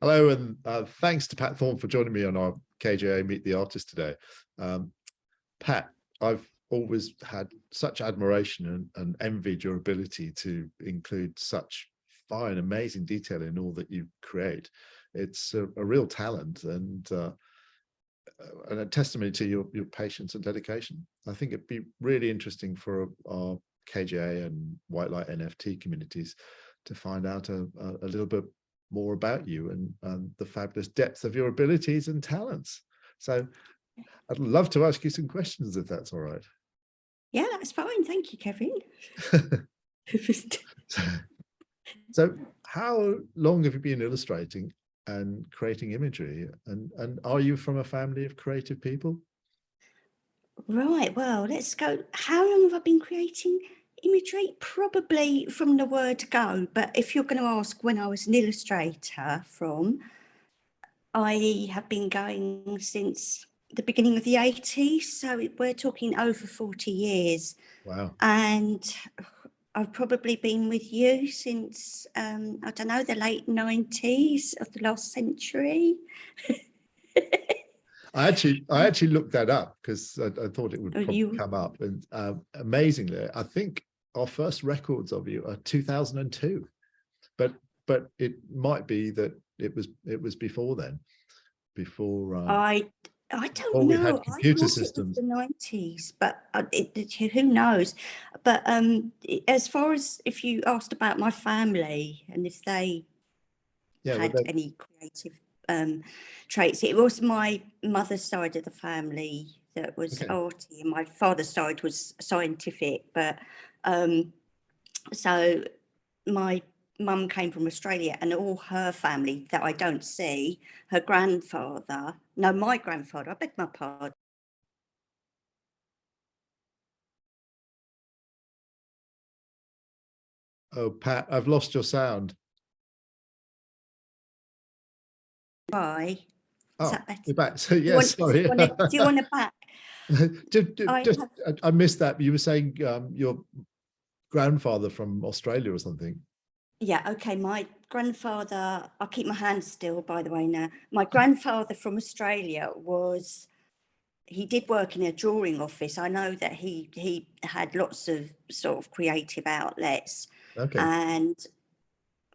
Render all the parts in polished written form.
Hello, and thanks to Pat Thorne for joining me on our KJA Meet the Artist today. Pat, I've always had such admiration and envied your ability to include such fine, amazing detail in all that you create. It's a real talent and a testimony to your patience and dedication. I think it'd be really interesting for our KJA and White Light NFT communities to find out a little bit more about you and the fabulous depth of your abilities and talents. So I'd love to ask you some questions if that's all right. Yeah, that's fine. Thank you, Kevin. So how long have you been illustrating and creating imagery? And are you from a family of creative people? Right, well, let's go. How long have I been creating imagery? Probably from the word go, but if you're going to ask when I was an illustrator from, I have been going since the beginning of the 80s, so we're talking over 40 years. Wow. And I've probably been with you since, I don't know, the late 90s of the last century. I actually looked that up because I thought it would probably come up. And amazingly, I think our first records of you are 2002, but it might be that it was before then, before I don't know. we had computer systems. It was the 90s, but who knows? But as far as if you asked about my family and if they had any creative traits, it was my mother's side of the family that was arty, and my father's side was scientific. But so my mum came from Australia, and all her family that I don't see, my grandfather, I beg my pardon. Oh, Pat, I've lost your sound. Why? Oh, you're back. So yes, sorry. Do you want to back? I missed that. You were saying your grandfather from Australia or something. Yeah, okay. My grandfather, I'll keep my hands still, by the way, now. My grandfather from Australia he did work in a drawing office. I know that he had lots of sort of creative outlets. Okay. And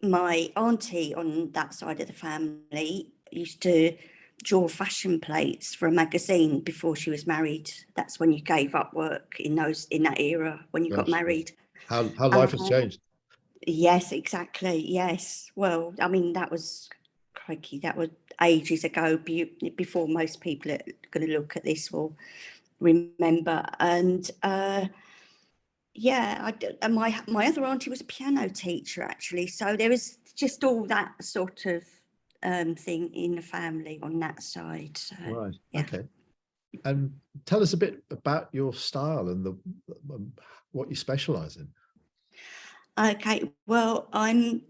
my auntie on that side of the family used to draw fashion plates for a magazine before she was married. That's when you gave up work in that era, when you got married. How life has changed. Yes, exactly. Yes. Well, I mean, that was crikey. That was ages ago, before most people are going to look at this will remember. And yeah, and my other auntie was a piano teacher, actually. So there was just all that sort of thing in the family on that side. So, right. Yeah. Okay. And tell us a bit about your style and what you specialize in. Okay, well, I'm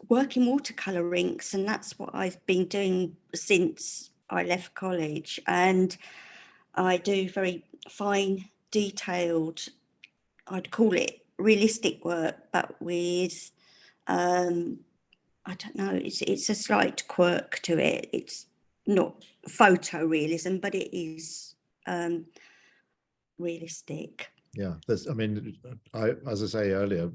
working watercolor inks, and that's what I've been doing since I left college. And I do very fine, detailed, I'd call it realistic work, but with, I don't know, it's a slight quirk to it. It's not photorealism, but it is realistic. Yeah, I mean, as I say earlier,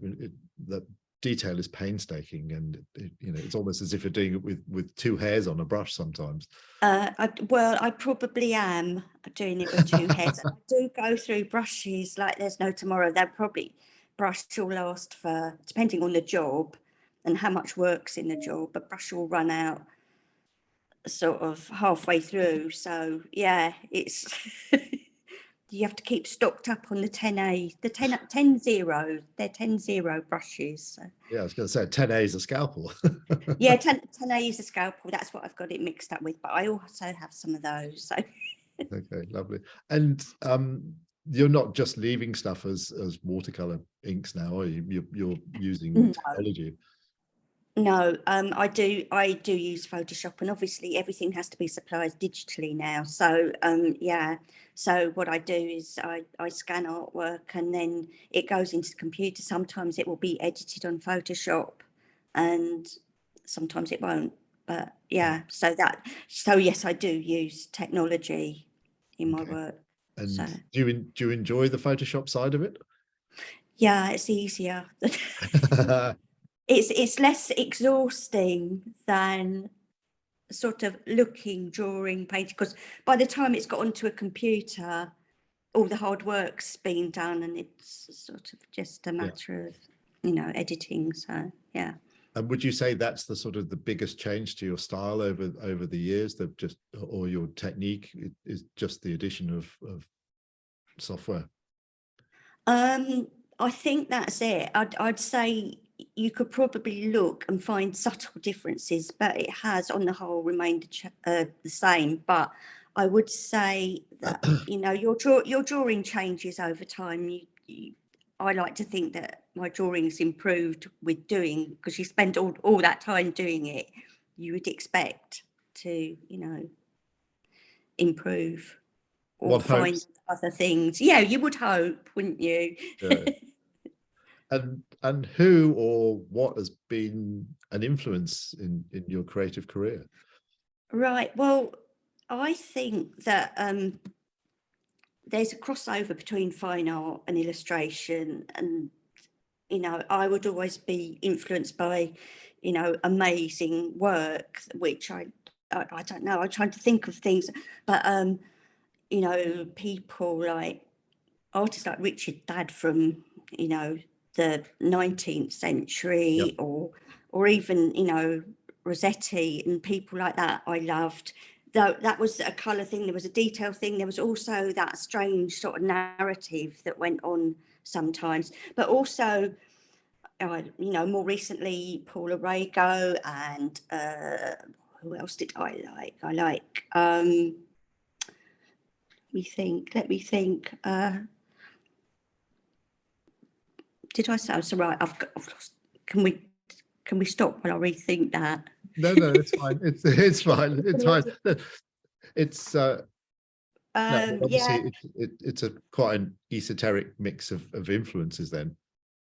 the detail is painstaking, and it's almost as if you're doing it with two hairs on a brush sometimes. I probably am doing it with two hairs. I do go through brushes like there's no tomorrow. They'll probably brush will last for, depending on the job and how much work's in the job, but brush will run out sort of halfway through. So yeah, it's you have to keep stocked up on the 10A, the 10-0. They're 10-0 brushes. So. Yeah, I was going to say 10A is a scalpel. Yeah, 10A is a scalpel. That's what I've got it mixed up with. But I also have some of those. So. Okay, lovely. And you're not just leaving stuff as watercolor inks now, are you? You're using technology. No, I do use Photoshop, and obviously everything has to be supplied digitally now. So yeah, so what I do is I scan artwork, and then it goes into the computer. Sometimes it will be edited on Photoshop, and sometimes it won't. But yeah, so yes, I do use technology in my Okay. work. And So do you enjoy the Photoshop side of it? yeah, it's easier. It's less exhausting than sort of looking, drawing, painting, because by the time it's got onto a computer, all the hard work's been done, and it's sort of just a matter of, editing. So yeah. And would you say that's the sort of the biggest change to your style over the years, that just, or your technique is just the addition of software? I think that's it. I'd say you could probably look and find subtle differences, but it has, on the whole, remained the same. But I would say that your drawing changes over time. I like to think that my drawing's improved with doing, because you spend all that time doing it. You would expect to improve or One find hopes. other things. Yeah, you would hope, wouldn't you? And who or what has been an influence in your creative career? Right. Well, I think that there's a crossover between fine art and illustration, and I would always be influenced by amazing work, which I don't know. I'm trying to think of things, but people like artists like Richard Dadd from the 19th Yep. century, or even Rossetti and people like that I loved. Though that was a colour thing, there was a detail thing, there was also that strange sort of narrative that went on sometimes, but also more recently Paula Rego, and who else did I like? Let me think. Did I say? I'm sorry. I've lost. Can we stop while I rethink that? No, it's fine. It's fine. It's fine. It's no, Yeah, obviously it's a quite an esoteric mix of influences then.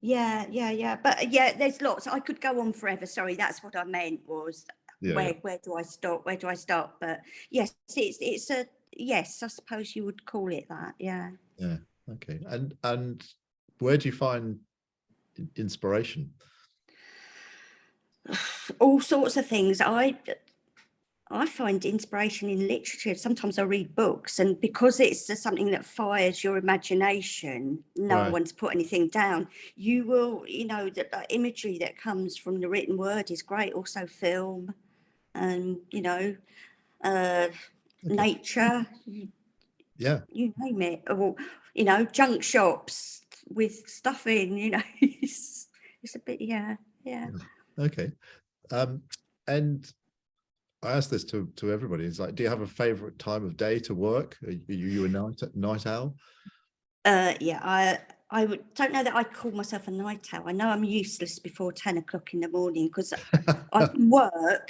yeah. But yeah, there's lots. I could go on forever. Sorry, that's what I meant. Was Yeah. where do I stop? Where do I start? But yes, it's a yes. I suppose you would call it that. Yeah. Yeah. Okay. And where do you find inspiration? All sorts of things. I find inspiration in literature. Sometimes I read books, and because it's just something that fires your imagination, no Right. one's put anything down. You will, the imagery that comes from the written word is great. Also, film, and uh, Okay. nature. Yeah. You name it. Or junk shops with stuff in. It's a bit, yeah. Okay. And I ask this to everybody. It's like, do you have a favorite time of day to work? Are you a night owl? Yeah, don't know that I call myself a night owl. I know I'm useless before 10 o'clock in the morning, because I can work,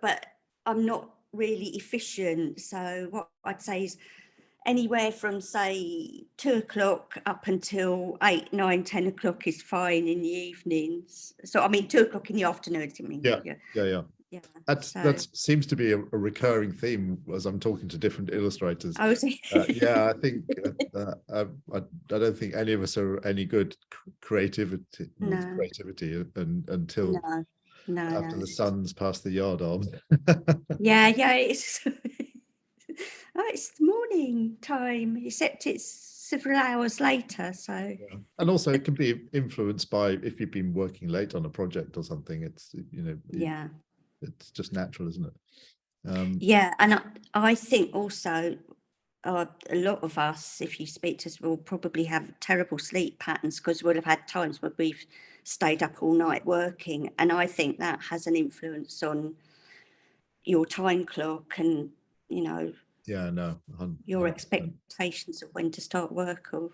but I'm not really efficient. So what I'd say is anywhere from, say, 2 o'clock up until 8, 9, 10 o'clock is fine in the evenings. So I mean 2 o'clock in the afternoon. I mean, Yeah. yeah. Yeah. That seems to be a recurring theme as I'm talking to different illustrators. I was Yeah, I think I don't think any of us are any good creativity until after the sun's passed the yard arm. Yeah, it's it's morning time, except it's several hours later. So Yeah. And also it can be influenced by if you've been working late on a project or something. It's yeah. It's just natural, isn't it? Yeah, and I think also a lot of us, if you speak to us, will probably have terrible sleep patterns, because we'll have had times where we've stayed up all night working, and I think that has an influence on your time clock and Yeah, no, your 100%. expectations of when to start work. Or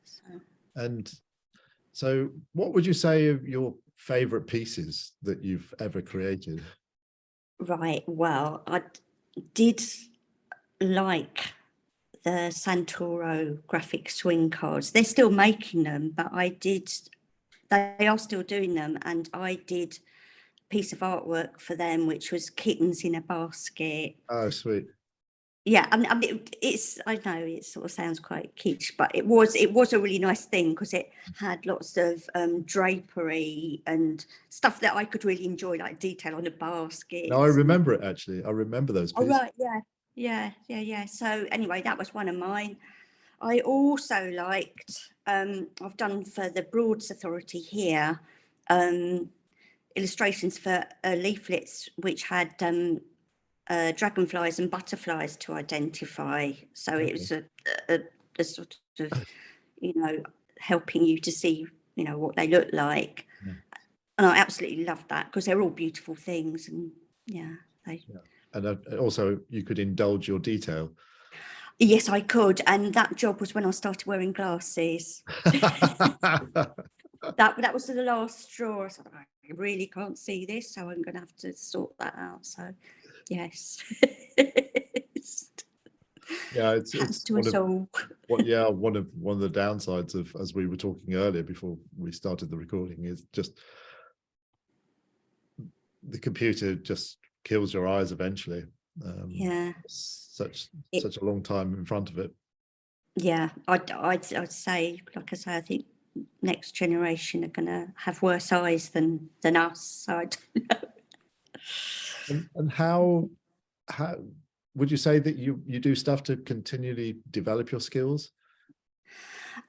so. And so what would you say are your favorite pieces that you've ever created? Right, well, I did like the Santoro graphic swing cards. They're still making them, but they are still doing them, and I did piece of artwork for them, which was kittens in a basket. Oh, sweet. Yeah, I mean, it's, I know it sort of sounds quite kitsch, but it was a really nice thing because it had lots of drapery and stuff that I could really enjoy, like detail on the baskets. No, I remember it actually. I remember those Oh, pieces. right, yeah. So anyway, that was one of mine. I also liked, I've done for the Broads Authority here, illustrations for leaflets which had dragonflies and butterflies to identify. So it was a sort of, helping you to see, what they look like. Yeah. And I absolutely loved that because they're all beautiful things. And And also you could indulge your detail. Yes, I could. And that job was when I started wearing glasses. That was the last straw. I thought, I really can't see this, so I'm going to have to sort that out. So, yes. Yeah, it's one of the downsides of, as we were talking earlier before we started the recording, is just the computer just kills your eyes eventually. Such a long time in front of it. Yeah, I'd say, like I say, I think next generation are going to have worse eyes than us. So I don't know. And how would you say that you do stuff to continually develop your skills?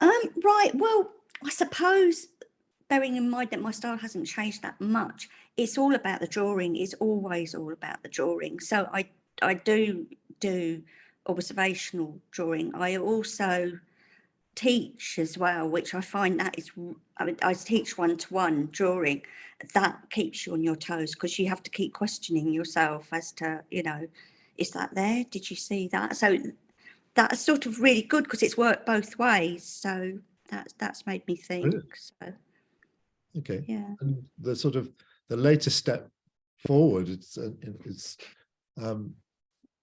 Right. Well, I suppose, bearing in mind that my style hasn't changed that much, it's all about the drawing. It's always all about the drawing. So I do observational drawing. I also teach as well, which I find that is, I mean, I teach one-to-one drawing. That keeps you on your toes because you have to keep questioning yourself as to, is that there? Did you see that? So that's sort of really good because it's worked both ways. So that's made me think. Brilliant. So, okay. Yeah. And the latest step forward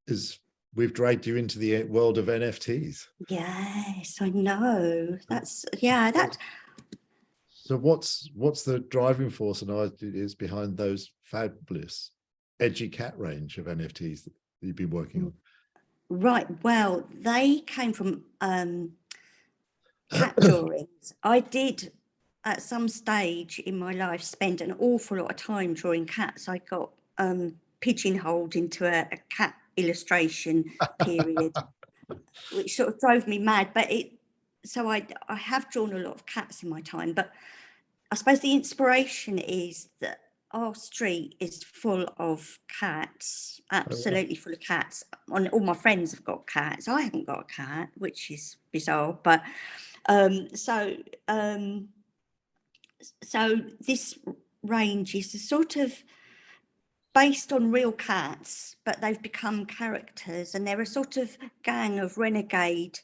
is we've dragged you into the world of NFTs. Yes, I know. So what's the driving force and ideas behind those fabulous edgy cat range of NFTs that you've been working on? Right. Well, they came from cat drawings. I did at some stage in my life spend an awful lot of time drawing cats. I got pigeonholed into a cat illustration period, which sort of drove me mad. But I have drawn a lot of cats in my time, but I suppose the inspiration is that our street is full of cats, absolutely full of cats. All my friends have got cats. I haven't got a cat, which is bizarre. But so this range is sort of based on real cats, but they've become characters, and they're a sort of gang of renegade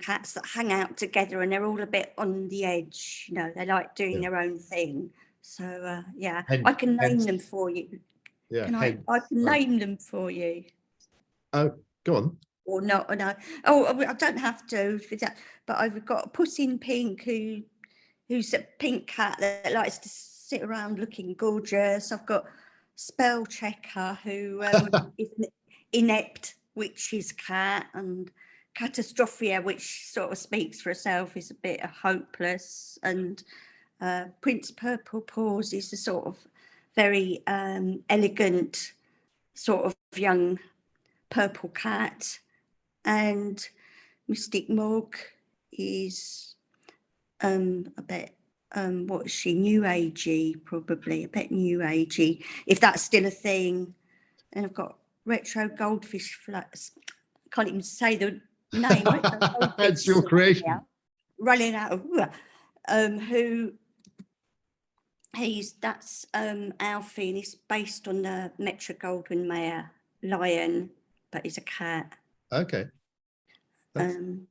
cats that hang out together, and they're all a bit on the edge. They like doing their own thing. So I can name them for you. Yeah, I can name them for you. Oh, go on. Or not? No. Oh, I don't have to. But I've got a Puss in Pink who's a pink cat that likes to sit around looking gorgeous. I've got Spell Checker who is an inept witch's cat, and Catastrophia, which sort of speaks for herself, is a bit hopeless, and Prince Purple Paws is a sort of very elegant sort of young purple cat, and Mystic Mog is a bit what is she, new agey, probably a bit new agey, if that's still a thing. And I've got Retro Goldfish Flats, can't even say the name. Retro Goldfish It's your creation. running out who that's Alfie, and he's based on the Metro Goldwyn Mayer lion, but he's a cat. Okay. And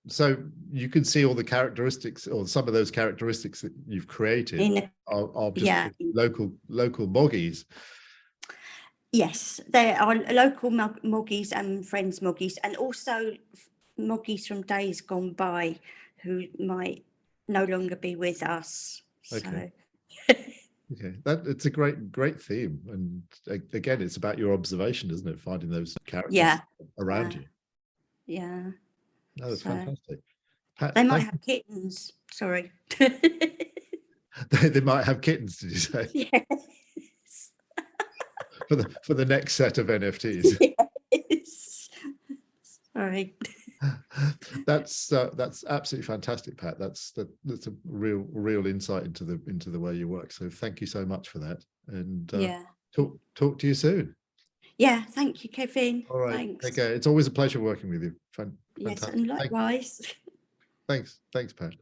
so you can see all the characteristics, or some of those characteristics that you've created are just local moggies. Yes, there are local moggies and friends moggies, and also moggies from days gone by who might no longer be with us. Okay. So. Okay, that it's a great theme, and again, it's about your observation, isn't it? Finding those characters Yeah, around yeah, you. yeah. No, that's So fantastic. Pat, they might thank have kittens. Sorry. they might have kittens, did you say, Yes. for the next set of NFTs? Yes. Sorry. That's absolutely fantastic, Pat. That's a real insight into the way you work. So thank you so much for that, and Yeah. talk to you soon. Yeah. Thank you, Kevin. All right, take Thanks. care. It's always a pleasure working with you. Yes, and Fantastic. likewise. Thanks, Pat.